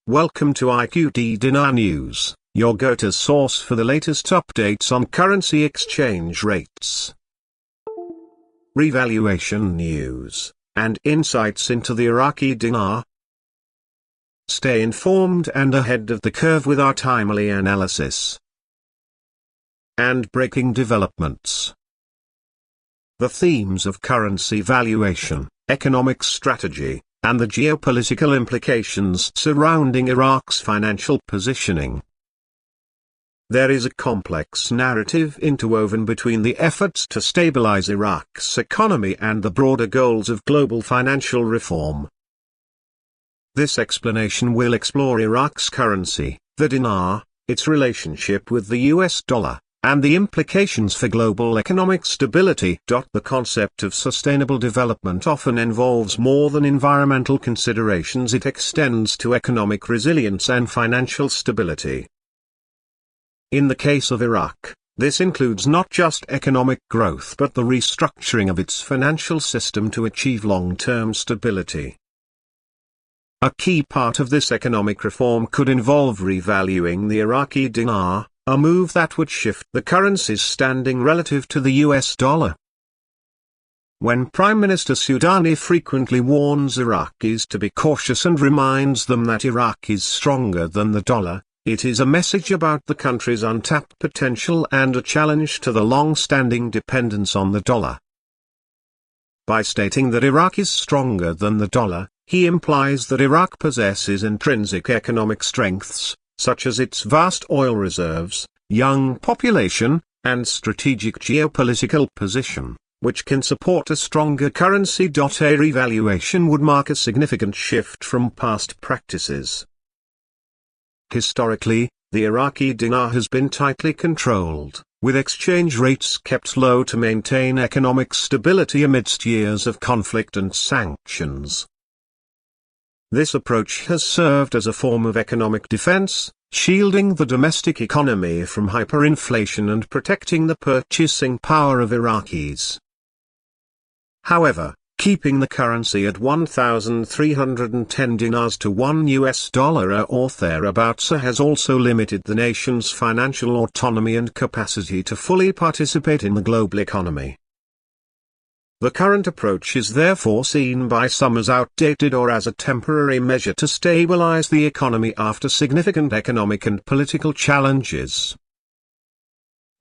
Welcome to IQD Dinar News, your go-to source for the latest updates on currency exchange rates, revaluation news, and insights into the Iraqi dinar. Stay informed and ahead of the curve with our timely analysis and breaking developments. The themes of currency valuation, economic strategy, and the geopolitical implications surrounding Iraq's financial positioning. There is a complex narrative interwoven between the efforts to stabilize Iraq's economy and the broader goals of global financial reform. This explanation will explore Iraq's currency, the dinar, its relationship with the US dollar, and the implications for global economic stability. The concept of sustainable development often involves more than environmental considerations. It extends to economic resilience and financial stability. In the case of Iraq, this includes not just economic growth but the restructuring of its financial system to achieve long-term stability. A key part of this economic reform could involve revaluing the Iraqi dinar, a move that would shift the currency's standing relative to the US dollar. When Prime Minister Soudani frequently warns Iraqis to be cautious and reminds them that Iraq is stronger than the dollar, it is a message about the country's untapped potential and a challenge to the long-standing dependence on the dollar. By stating that Iraq is stronger than the dollar, he implies that Iraq possesses intrinsic economic strengths, such as its vast oil reserves, young population, and strategic geopolitical position, which can support a stronger currency. A revaluation would mark a significant shift from past practices. Historically, the Iraqi dinar has been tightly controlled, with exchange rates kept low to maintain economic stability amidst years of conflict and sanctions. This approach has served as a form of economic defense, shielding the domestic economy from hyperinflation and protecting the purchasing power of Iraqis. However, keeping the currency at 1,310 dinars to $1 or thereabouts has also limited the nation's financial autonomy and capacity to fully participate in the global economy. The current approach is therefore seen by some as outdated or as a temporary measure to stabilize the economy after significant economic and political challenges.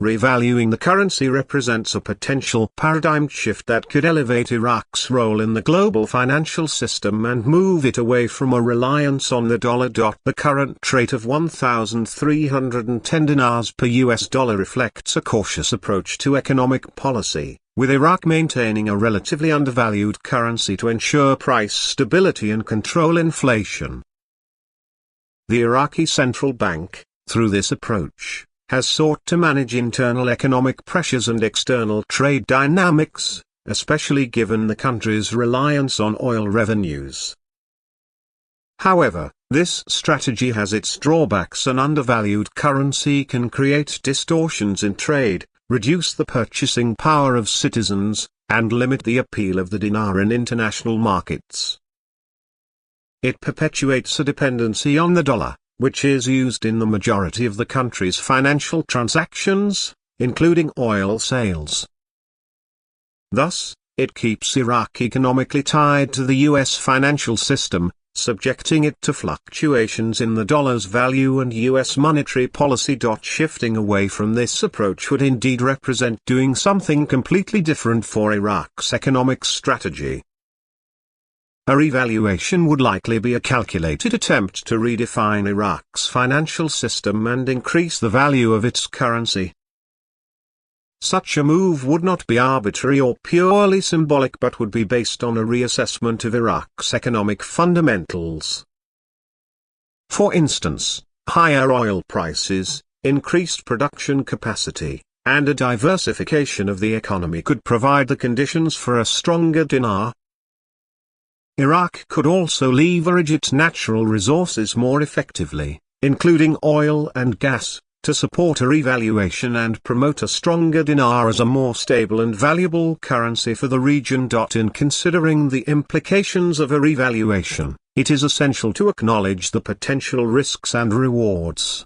Revaluing the currency represents a potential paradigm shift that could elevate Iraq's role in the global financial system and move it away from a reliance on the dollar. The current rate of 1,310 dinars per US dollar reflects a cautious approach to economic policy, with Iraq maintaining a relatively undervalued currency to ensure price stability and control inflation. The Iraqi Central Bank, through this approach, has sought to manage internal economic pressures and external trade dynamics, especially given the country's reliance on oil revenues. However, this strategy has its drawbacks. An undervalued currency can create distortions in trade, reduce the purchasing power of citizens, and limit the appeal of the dinar in international markets. It perpetuates a dependency on the dollar, which is used in the majority of the country's financial transactions, including oil sales. Thus, it keeps Iraq economically tied to the US financial system, subjecting it to fluctuations in the dollar's value and US monetary policy. Shifting away from this approach would indeed represent doing something completely different for Iraq's economic strategy. A revaluation would likely be a calculated attempt to redefine Iraq's financial system and increase the value of its currency. Such a move would not be arbitrary or purely symbolic but would be based on a reassessment of Iraq's economic fundamentals. For instance, higher oil prices, increased production capacity, and a diversification of the economy could provide the conditions for a stronger dinar. Iraq could also leverage its natural resources more effectively, including oil and gas, to support a revaluation and promote a stronger dinar as a more stable and valuable currency for the region. In considering the implications of a revaluation, it is essential to acknowledge the potential risks and rewards.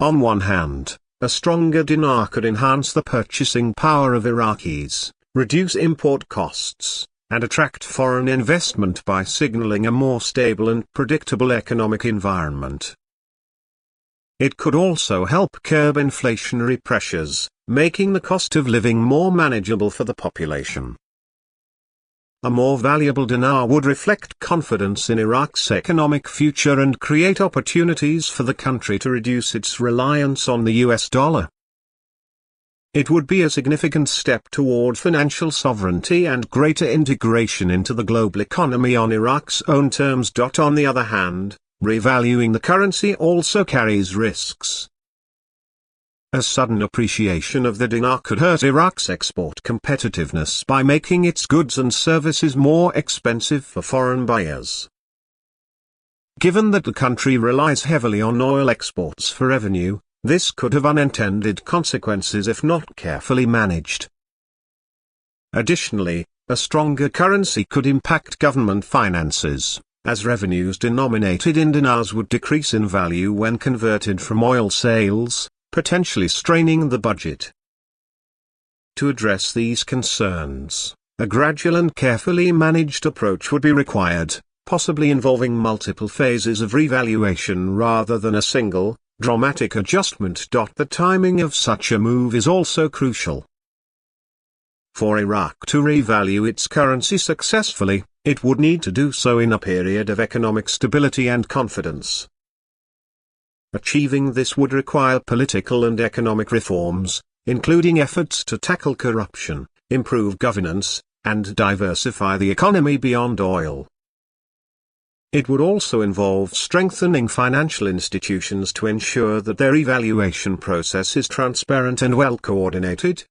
On one hand, a stronger dinar could enhance the purchasing power of Iraqis, reduce import costs, and attract foreign investment by signaling a more stable and predictable economic environment. It could also help curb inflationary pressures, making the cost of living more manageable for the population. A more valuable dinar would reflect confidence in Iraq's economic future and create opportunities for the country to reduce its reliance on the US dollar. It would be a significant step toward financial sovereignty and greater integration into the global economy on Iraq's own terms. On the other hand, revaluing the currency also carries risks. A sudden appreciation of the dinar could hurt Iraq's export competitiveness by making its goods and services more expensive for foreign buyers. Given that the country relies heavily on oil exports for revenue, this could have unintended consequences if not carefully managed. Additionally, a stronger currency could impact government finances, as revenues denominated in dinars would decrease in value when converted from oil sales, potentially straining the budget. To address these concerns, a gradual and carefully managed approach would be required, possibly involving multiple phases of revaluation rather than a single, dramatic adjustment. The timing of such a move is also crucial. For Iraq to revalue its currency successfully, it would need to do so in a period of economic stability and confidence. Achieving this would require political and economic reforms, including efforts to tackle corruption, improve governance, and diversify the economy beyond oil. It would also involve strengthening financial institutions to ensure that their evaluation process is transparent and well coordinated.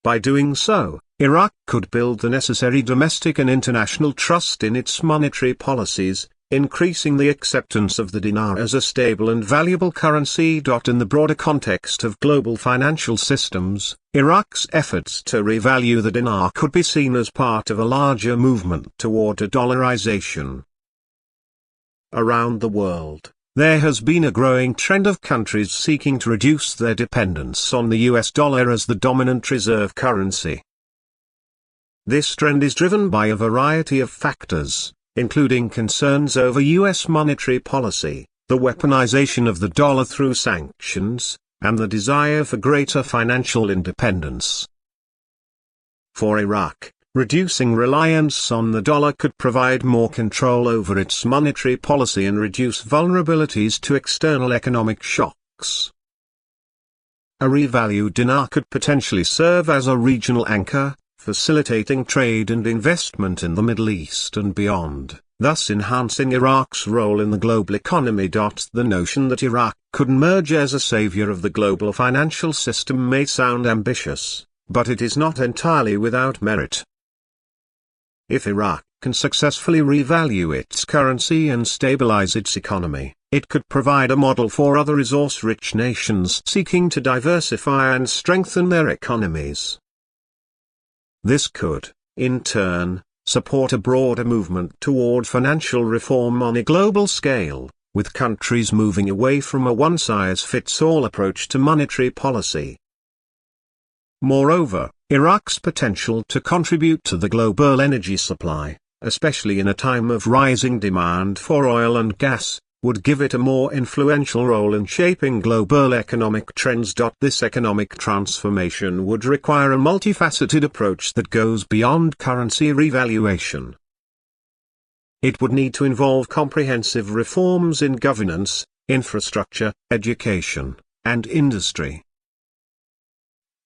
By doing so, Iraq could build the necessary domestic and international trust in its monetary policies, increasing the acceptance of the dinar as a stable and valuable currency. In the broader context of global financial systems, Iraq's efforts to revalue the dinar could be seen as part of a larger movement toward a dollarization. Around the world, there has been a growing trend of countries seeking to reduce their dependence on the US dollar as the dominant reserve currency. This trend is driven by a variety of factors, including concerns over US monetary policy, the weaponization of the dollar through sanctions, and the desire for greater financial independence. For Iraq, reducing reliance on the dollar could provide more control over its monetary policy and reduce vulnerabilities to external economic shocks. A revalued dinar could potentially serve as a regional anchor, facilitating trade and investment in the Middle East and beyond, thus enhancing Iraq's role in the global economy. The notion that Iraq could emerge as a savior of the global financial system may sound ambitious, but it is not entirely without merit. If Iraq can successfully revalue its currency and stabilize its economy, it could provide a model for other resource-rich nations seeking to diversify and strengthen their economies. This could, in turn, support a broader movement toward financial reform on a global scale, with countries moving away from a one-size-fits-all approach to monetary policy. Moreover, Iraq's potential to contribute to the global energy supply, especially in a time of rising demand for oil and gas, would give it a more influential role in shaping global economic trends. This economic transformation would require a multifaceted approach that goes beyond currency revaluation. It would need to involve comprehensive reforms in governance, infrastructure, education, and industry.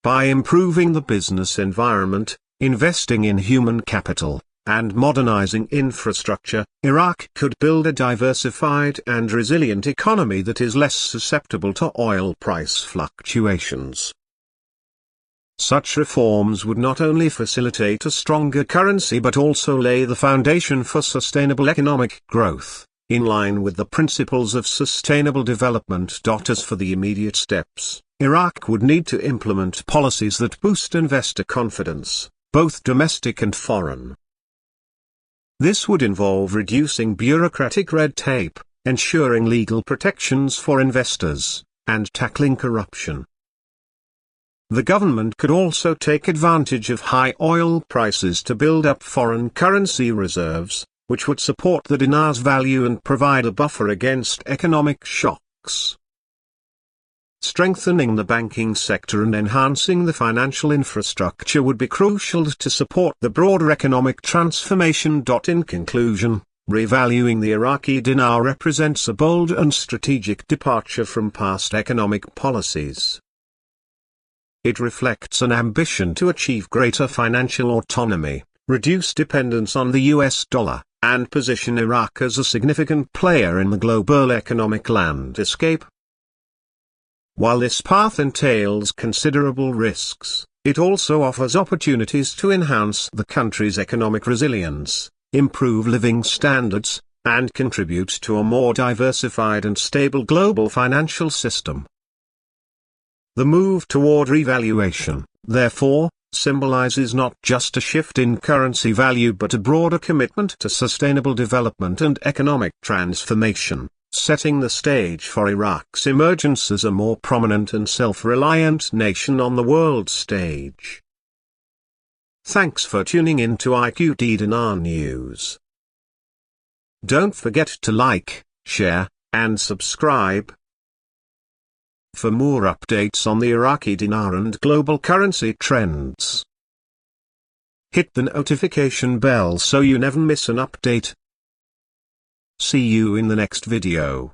By improving the business environment, investing in human capital, and modernizing infrastructure, Iraq could build a diversified and resilient economy that is less susceptible to oil price fluctuations. Such reforms would not only facilitate a stronger currency but also lay the foundation for sustainable economic growth, in line with the principles of sustainable development. As for the immediate steps, Iraq would need to implement policies that boost investor confidence, both domestic and foreign. This would involve reducing bureaucratic red tape, ensuring legal protections for investors, and tackling corruption. The government could also take advantage of high oil prices to build up foreign currency reserves, which would support the dinar's value and provide a buffer against economic shocks. Strengthening the banking sector and enhancing the financial infrastructure would be crucial to support the broader economic transformation. In conclusion, revaluing the Iraqi dinar represents a bold and strategic departure from past economic policies. It reflects an ambition to achieve greater financial autonomy, reduce dependence on the US dollar, and position Iraq as a significant player in the global economic landscape. While this path entails considerable risks, it also offers opportunities to enhance the country's economic resilience, improve living standards, and contribute to a more diversified and stable global financial system. The move toward revaluation, therefore, symbolizes not just a shift in currency value but a broader commitment to sustainable development and economic transformation, setting the stage for Iraq's emergence as a more prominent and self-reliant nation on the world stage. Thanks for tuning in to IQD Dinar News. Don't forget to like, share, and subscribe. For more updates on the Iraqi dinar and global currency trends, hit the notification bell so you never miss an update. See you in the next video.